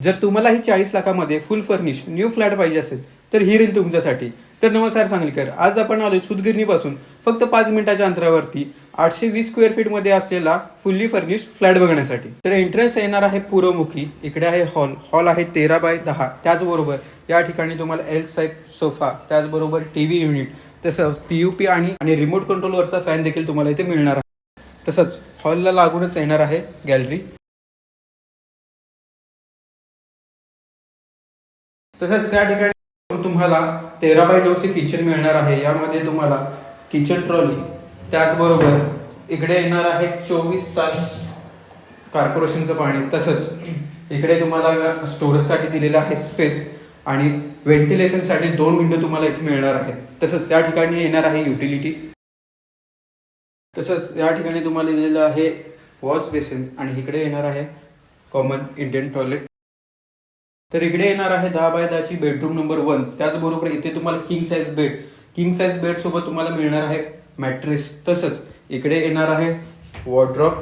जर तुम्हालाही 40 लाखामध्ये फुल furnish new flat पाहिजे असेल तर ही रील तुमच्यासाठी. तर नमस्कार सांगलीकर, आज आपण आलो सुतगिरणीपासून फक्त 5 मिनिटाच्या अंतरावरती 820 स्क्वेअर फीट मध्ये असलेला फुल्ली फर्निश फ्लॅट बघण्यासाठी. तर एंट्रन्स येणार आहे पूर्वमुखी. इकडे आहे हॉल आहे 13x10. त्याचबरोबर या ठिकाणी तुम्हाला एल साइज सोफा, त्याचबरोबर टीव्ही युनिट, तसंच पीयूपी आणि रिमोट कंट्रोलवरचा फॅन देखील तुम्हाला इथे मिळणार आहे. तसंच हॉलला लागूनच येणार आहे गॅलरी. तसंच त्या ठिकाणी तुम्हाला 13x9 किचन मिळणार आहे. यामध्ये तुम्हाला किचन ट्रॉली, त्याचबरोबर इकडे येणार आहे 24 तास कॉर्पोरेशनचं पाणी. तसंच इकडे तुम्हाला स्टोरेजसाठी दिलेलं आहे स्पेस आणि व्हेंटिलेशनसाठी 2 विंडो तुम्हाला इथे मिळणार आहेत. तसंच या ठिकाणी येणार आहे युटिलिटी. तसंच या ठिकाणी तुम्हाला दिलेलं आहे वॉश बेसिन आणि इकडे येणार आहे कॉमन इंडियन टॉयलेट. तर इकडे येणार आहे 10x10 ची बेडरूम नंबर 1. त्याचबरोबर इथे तुम्हाला किंग साइज बेड सोबत तुम्हाला मिळणार आहे मॅट्रेस. तसंच इकडे येणार आहे वॉर्डरोब.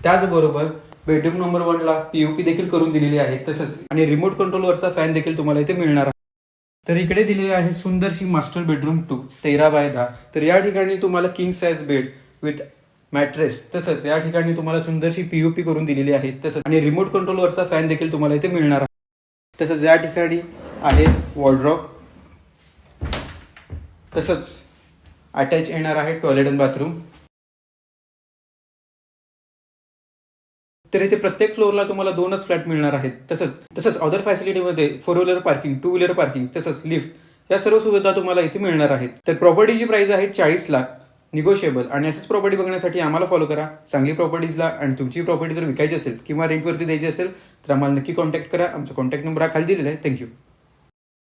त्याचबरोबर बेडरूम नंबर 1 ला पीओपी देखील करून दिलेली आहे. तसंच आणि रिमोट कंट्रोलवरचा फॅन देखील तुम्हाला इथे मिळणार आहे. तर इकडे दिलेली आहे सुंदरशी मास्टर बेडरूम 2 13x10. तर या ठिकाणी तुम्हाला king size bed with mattress, तसंच या ठिकाणी तुम्हाला सुंदरशी पीओपी करून दिलेली आहे. तसंच आणि रिमोट कंट्रोलवरचा फॅन देखील तुम्हाला इथे मिळणार आहे. तसंच या ठिकाणी आहे वॉर्डरोब. तसंच अटॅच येणार आहे टॉयलेट आणि बाथरूम. तर इथे प्रत्येक फ्लोअरला तुम्हाला 2च फ्लॅट मिळणार आहेत. तसंच अदर फॅसिलिटीमध्ये 4 व्हीलर पार्किंग, 2 व्हीलर पार्किंग, तसंच लिफ्ट या सर्व सुविधा तुम्हाला इथे मिळणार आहेत. तर प्रॉपर्टीची प्राइस आहे 40 लाख, निगोशिएबल. आणि असेच प्रॉपर्टी बघण्यासाठी आम्हाला फॉलो करा सांगली प्रॉपर्टीजला. आणि तुमची प्रॉपर्टी जर विकायची असेल किंवा रेंटवरती द्यायची असेल तर आम्हाला नक्की कॉन्टॅक्ट करा. आमचा कॉन्टॅक्ट नंबर हा खाली दिलेला आहे. थँक्यू.